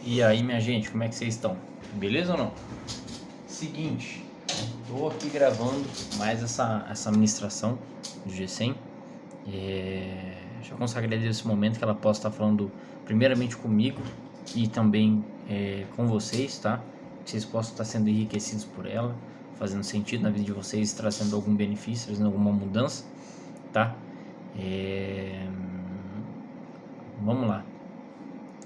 E aí, minha gente, como é que vocês estão? Beleza ou não? Seguinte, tô aqui gravando mais essa ministração do G100. Já consagrei esse momento que ela possa estar falando primeiramente comigo e também com vocês, tá? Que vocês possam estar sendo enriquecidos por ela, fazendo sentido na vida de vocês, trazendo algum benefício, trazendo alguma mudança, tá? Vamos lá.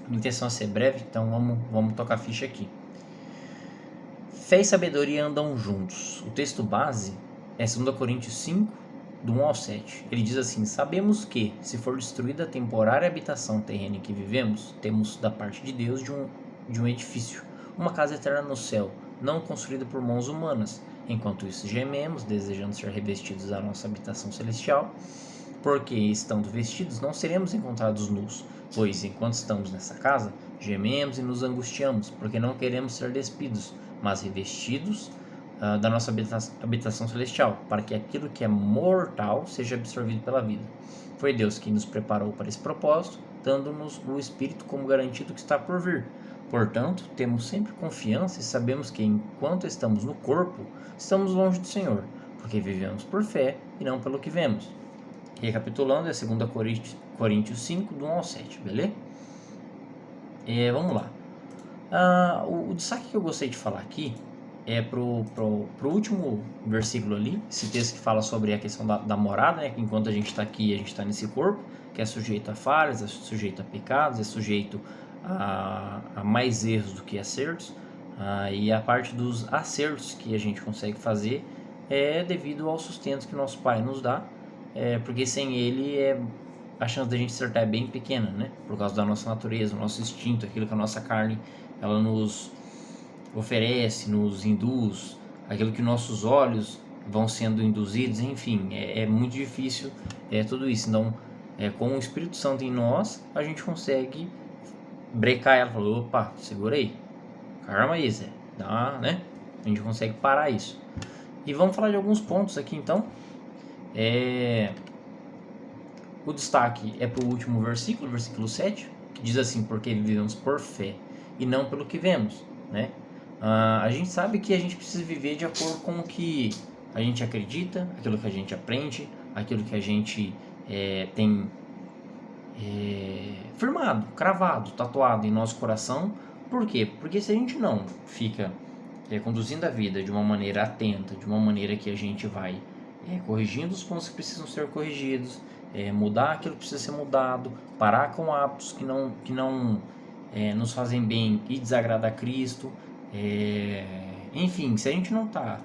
Minha intenção é ser breve, então vamos tocar a ficha aqui. Fé e sabedoria andam juntos. O texto base é 2 Coríntios 5, do 1 ao 7. Ele diz assim: sabemos que, se for destruída a temporária habitação terrena em que vivemos, temos da parte de Deus de um edifício, uma casa eterna no céu, não construída por mãos humanas. Enquanto isso gememos, desejando ser revestidos da nossa habitação celestial, porque, estando vestidos, não seremos encontrados nus, pois, enquanto estamos nessa casa, gememos e nos angustiamos, porque não queremos ser despidos, mas revestidos da nossa habitação celestial, para que aquilo que é mortal seja absorvido pela vida. Foi Deus quem nos preparou para esse propósito, dando-nos o Espírito como garantido que está por vir. Portanto, temos sempre confiança e sabemos que, enquanto estamos no corpo, estamos longe do Senhor, porque vivemos por fé e não pelo que vemos. Recapitulando, é 2 Coríntios 5, do 1 ao 7, beleza? Vamos lá. O destaque que eu gostei de falar aqui é pro último versículo ali, esse texto que fala sobre a questão da morada, né? Que enquanto a gente está aqui, a gente está nesse corpo, que é sujeito a falhas, é sujeito a pecados, é sujeito a mais erros do que acertos, e a parte dos acertos que a gente consegue fazer é devido ao sustento que nosso Pai nos dá, porque sem ele a chance da gente acertar é bem pequena, né? Por causa da nossa natureza, o nosso instinto, aquilo que a nossa carne ela nos oferece, nos induz, aquilo que nossos olhos vão sendo induzidos, enfim, é muito difícil tudo isso. Então, com o Espírito Santo em nós, a gente consegue brecar ela, falar, opa, segura aí, calma aí, Zé, né? A gente consegue parar isso. E vamos falar de alguns pontos aqui, então. O destaque é para o último versículo, versículo 7, que diz assim: porque vivemos por fé e não pelo que vemos, né? A gente sabe que a gente precisa viver de acordo com o que a gente acredita, aquilo que a gente aprende, aquilo que a gente tem firmado, cravado, tatuado em nosso coração. Por quê? Porque se a gente não fica conduzindo a vida de uma maneira atenta, de uma maneira que a gente vai corrigindo os pontos que precisam ser corrigidos, mudar aquilo que precisa ser mudado, parar com hábitos que não nos fazem bem e desagrada a Cristo, enfim, se a gente não está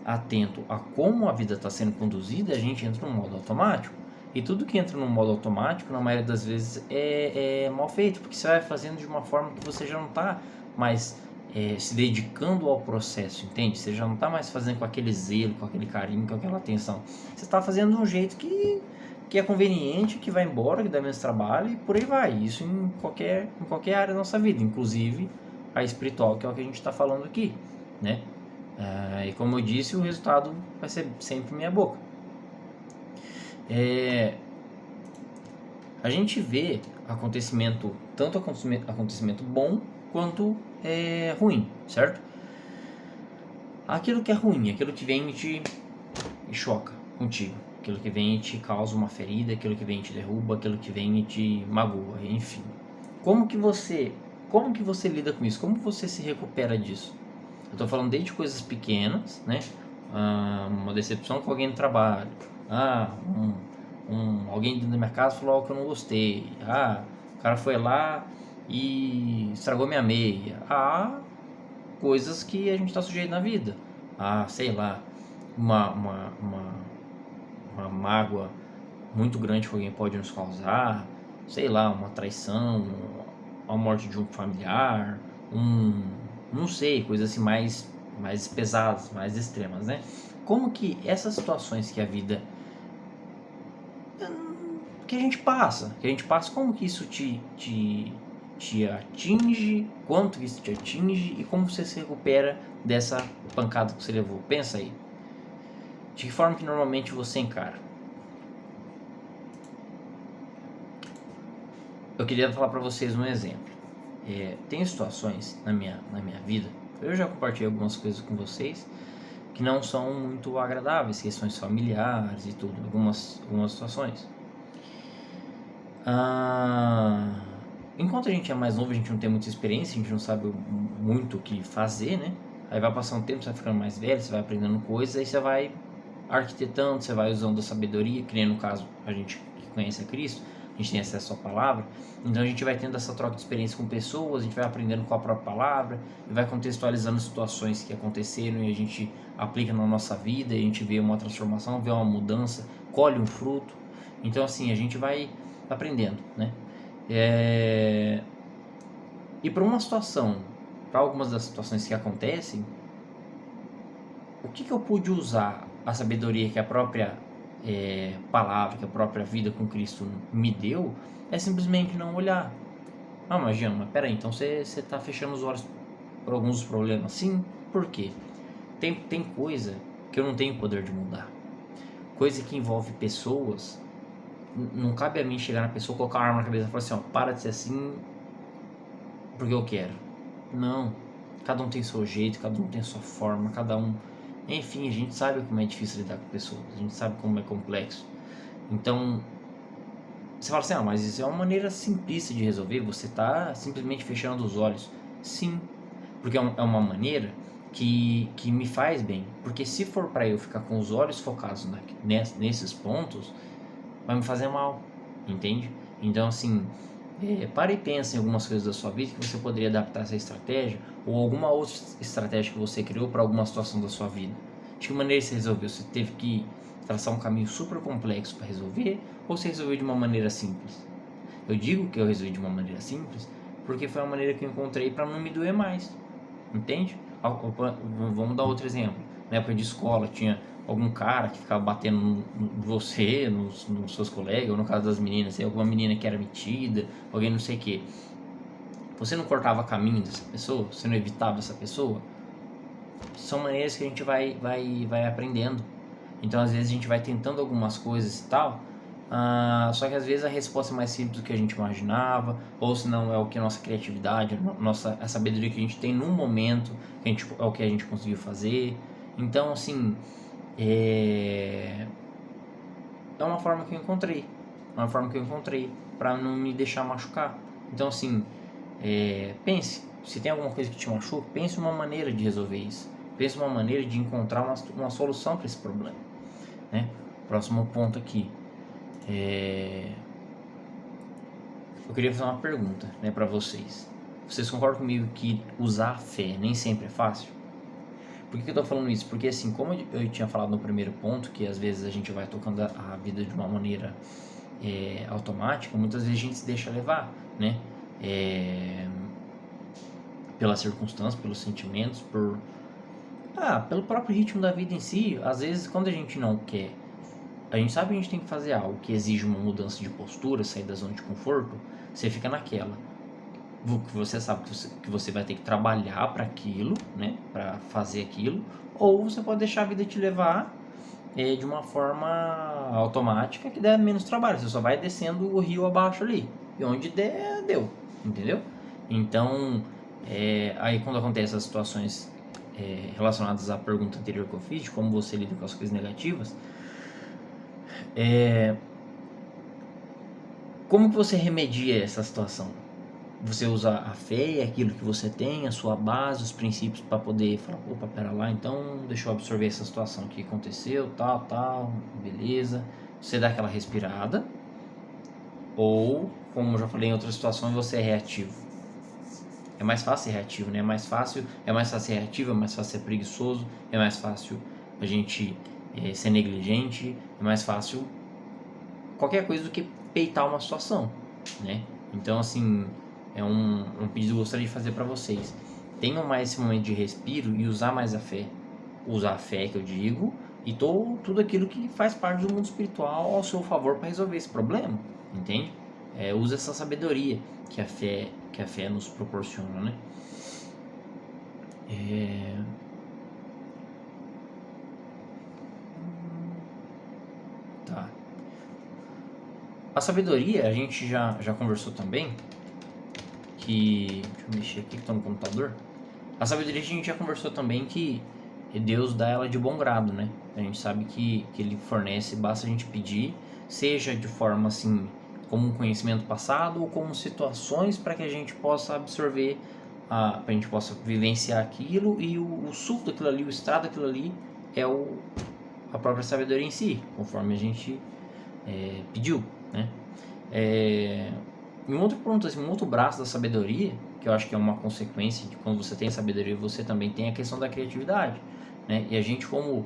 atento a como a vida está sendo conduzida, a gente entra no modo automático. E tudo que entra no modo automático, na maioria das vezes, é mal feito, porque você vai fazendo de uma forma que você já não está mais se dedicando ao processo, entende? Você já não está mais fazendo com aquele zelo, com aquele carinho, com aquela atenção. Você está fazendo de um jeito que é conveniente, que vai embora, que dá menos trabalho e por aí vai. Isso em qualquer área da nossa vida, inclusive a espiritual, que é o que a gente está falando aqui, né? E como eu disse, o resultado vai ser sempre meia boca. A gente vê tanto acontecimento bom quanto ruim, certo? Aquilo que é ruim, aquilo que vem e te choca contigo, aquilo que vem e te causa uma ferida, aquilo que vem e te derruba, aquilo que vem e te magoa, enfim. Como que você lida com isso? Como você se recupera disso? Eu tô falando desde coisas pequenas, né? Uma decepção com alguém no trabalho, alguém dentro da minha casa falou algo que eu não gostei, o cara foi lá e estragou minha meia, coisas que a gente está sujeito na vida, sei lá, uma mágoa muito grande que alguém pode nos causar, sei lá, uma traição, a morte de um familiar, não sei, coisas assim mais pesadas, mais extremas, né? Como que essas situações que a vida que a gente passa, como que isso te atinge, quanto que isso te atinge e como você se recupera dessa pancada que você levou. Pensa aí. De que forma que normalmente você encara? Eu queria falar para vocês um exemplo. tem situações na minha vida, eu já compartilhei algumas coisas com vocês, que não são muito agradáveis, questões familiares e tudo, algumas situações. Enquanto a gente é mais novo, a gente não tem muita experiência, a gente não sabe muito o que fazer, né? Aí vai passar um tempo, você vai ficando mais velho, você vai aprendendo coisas, aí você vai arquitetando, você vai usando a sabedoria, que nem no caso a gente que conhece a Cristo, a gente tem acesso à palavra, então a gente vai tendo essa troca de experiência com pessoas, a gente vai aprendendo com a própria palavra, e vai contextualizando situações que aconteceram e a gente aplica na nossa vida, e a gente vê uma transformação, vê uma mudança, colhe um fruto. Então assim, a gente vai aprendendo, né? E para uma situação, para algumas das situações que acontecem, o que eu pude usar a sabedoria que a própria palavra, que a própria vida com Cristo me deu, é simplesmente não olhar. Mas Jean, mas peraí, então você está fechando os olhos por alguns dos problemas? Sim, por quê? Tem coisa que eu não tenho poder de mudar. Coisa que envolve pessoas, não cabe a mim chegar na pessoa, colocar uma arma na cabeça e falar assim, ó, para de ser assim porque eu quero. Não, cada um tem seu jeito, cada um tem sua forma, cada um... Enfim, a gente sabe como é difícil lidar com pessoas, a gente sabe como é complexo. Então, você fala assim, mas isso é uma maneira simplista de resolver, você está simplesmente fechando os olhos. Sim, porque é uma maneira que me faz bem. Porque se for para eu ficar com os olhos focados nesses pontos, vai me fazer mal, entende? Então, assim, pare e pense em algumas coisas da sua vida que você poderia adaptar essa estratégia, ou alguma outra estratégia que você criou para alguma situação da sua vida. De que maneira você resolveu? Você teve que traçar um caminho super complexo para resolver, ou você resolveu de uma maneira simples? Eu digo que eu resolvi de uma maneira simples porque foi a maneira que eu encontrei para não me doer mais, entende? Vamos dar outro exemplo. Na época de escola tinha algum cara que ficava batendo em você, nos seus colegas, ou no caso das meninas, alguma menina que era metida, alguém não sei o que. Você não cortava caminho dessa pessoa? Você não evitava essa pessoa? São maneiras que a gente vai aprendendo. Então às vezes a gente vai tentando algumas coisas e tal, só que às vezes a resposta é mais simples do que a gente imaginava, ou se não é o que a nossa criatividade, a sabedoria que a gente tem no momento, é o que a gente conseguiu fazer. Então assim, é uma forma que eu encontrei, para não me deixar machucar. Então assim, pense, se tem alguma coisa que te machuca, pense uma maneira de resolver isso, pense uma maneira de encontrar uma solução para esse problema, né? Próximo ponto aqui, eu queria fazer uma pergunta, né, para vocês. Vocês concordam comigo que usar a fé nem sempre é fácil? Por que eu tô falando isso? Porque assim, como eu tinha falado no primeiro ponto, que às vezes a gente vai tocando a vida de uma maneira automática, muitas vezes a gente se deixa levar, né? Pelas circunstâncias, pelos sentimentos, pelo próprio ritmo da vida em si. Às vezes, quando a gente não quer, a gente sabe que a gente tem que fazer algo que exige uma mudança de postura, sair da zona de conforto, você fica naquela. Que você sabe que você vai ter que trabalhar para aquilo, né? Para fazer aquilo, ou você pode deixar a vida te levar de uma forma automática que der menos trabalho. Você só vai descendo o rio abaixo ali. E onde der, deu. Entendeu? Então, aí quando acontecem as situações relacionadas à pergunta anterior que eu fiz, de como você lida com as coisas negativas, como que você remedia essa situação? Você usa a fé, aquilo que você tem, a sua base, os princípios para poder falar, opa, pera lá, então deixa eu absorver essa situação que aconteceu, tal, beleza. Você dá aquela respirada, ou, como eu já falei em outras situações, você é reativo. É mais fácil ser reativo, né? É mais fácil ser reativo, é mais fácil ser preguiçoso, é mais fácil a gente ser negligente, é mais fácil qualquer coisa do que peitar uma situação, né? Então, assim, é um pedido que eu gostaria de fazer para vocês. Tenham mais esse momento de respiro e usar mais a fé. Usar a fé, que eu digo, e tudo aquilo que faz parte do mundo espiritual ao seu favor para resolver esse problema, entende? Use essa sabedoria que a fé nos proporciona, né? Tá. A sabedoria, a gente já conversou também, Deixa eu mexer aqui que estou no computador. A sabedoria a gente já conversou também que Deus dá ela de bom grado, né? A gente sabe que Ele fornece, basta a gente pedir, seja de forma assim, como um conhecimento passado ou como situações para que a gente possa absorver, para a gente possa vivenciar aquilo, e o suco daquilo ali, o extrato daquilo ali é a própria sabedoria em si, conforme a gente pediu, né? E um outro ponto, assim, um outro braço da sabedoria, que eu acho que é uma consequência de quando você tem sabedoria, você também tem a questão da criatividade, né? E a gente, como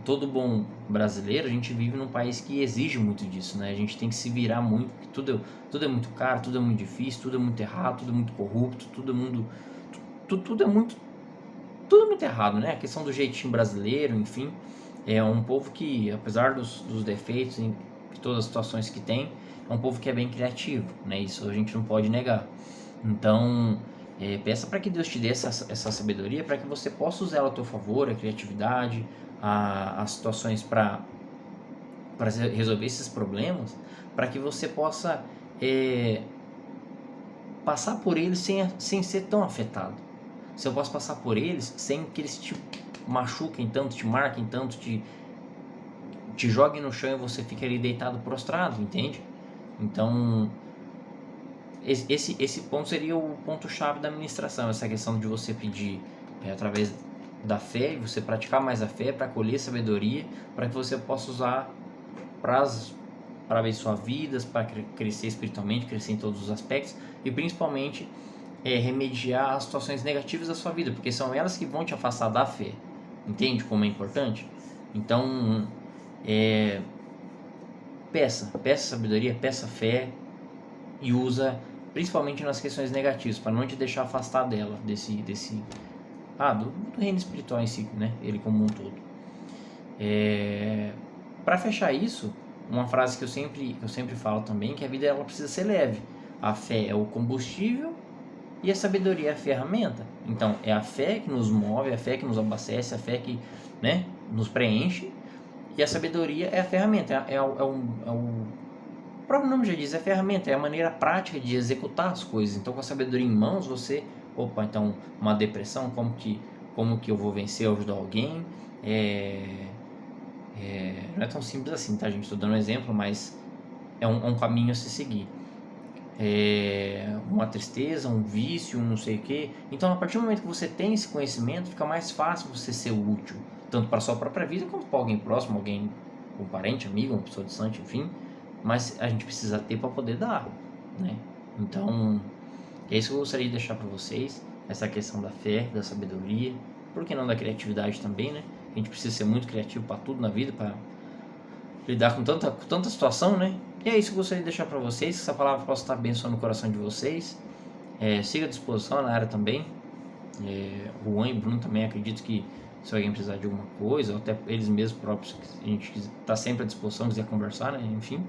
todo bom brasileiro, a gente vive num país que exige muito disso, né? A gente tem que se virar muito, porque tudo é muito caro, tudo é muito difícil, tudo é muito errado, tudo é muito corrupto, tudo é muito errado, né? A questão do jeitinho brasileiro, enfim, é um povo que, apesar dos defeitos em todas as situações que tem, é um povo que é bem criativo, né? Isso a gente não pode negar. Então, peça para que Deus te dê essa sabedoria, para que você possa usar ela a teu favor, a criatividade, as situações para resolver esses problemas, para que você possa passar por eles sem ser tão afetado. Se eu posso passar por eles sem que eles te machuquem tanto, te marquem tanto, te joguem no chão e você fique ali deitado prostrado, entende? Então, esse ponto seria o ponto-chave da ministração, essa questão de você pedir através da fé, e você praticar mais a fé para colher sabedoria, para que você possa usar para abençoar vidas, para crescer espiritualmente, crescer em todos os aspectos, e principalmente remediar as situações negativas da sua vida, porque são elas que vão te afastar da fé. Entende como é importante? Então, peça sabedoria, peça fé, e usa principalmente nas questões negativas, para não te deixar afastar dela, do reino espiritual em si, né? Ele como um todo. Para fechar isso, uma frase que eu sempre falo também, que a vida ela precisa ser leve. A fé é o combustível e a sabedoria é a ferramenta. Então, é a fé que nos move, é a fé que nos abastece, a fé que, né, nos preenche, e a sabedoria é a ferramenta, o próprio nome já diz, é a ferramenta, é a maneira prática de executar as coisas. Então, com a sabedoria em mãos, você, então, uma depressão, como que eu vou vencer, eu ajudar alguém? Não é tão simples assim, tá, gente? Estou dando um exemplo, mas é um caminho a se seguir. Uma tristeza, um vício, um não sei o que. Então, a partir do momento que você tem esse conhecimento, fica mais fácil você ser útil, tanto para a sua própria vida, quanto para alguém próximo, um parente, amigo, uma pessoa distante, enfim. Mas a gente precisa ter para poder dar, né? Então, é isso que eu gostaria de deixar para vocês, essa questão da fé, da sabedoria, por que não da criatividade também, né? A gente precisa ser muito criativo para tudo na vida, para lidar com tanta situação, né? E é isso que eu gostaria de deixar para vocês, que essa palavra possa estar abençoando o coração de vocês. Siga à disposição na área também. O Juan e o Bruno também, acredito que se alguém precisar de alguma coisa, ou até eles mesmos próprios, a gente está sempre à disposição, quiser conversar, né? Enfim.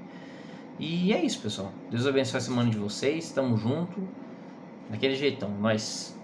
E é isso, pessoal. Deus abençoe a semana de vocês. Tamo junto. Daquele jeitão. Nós.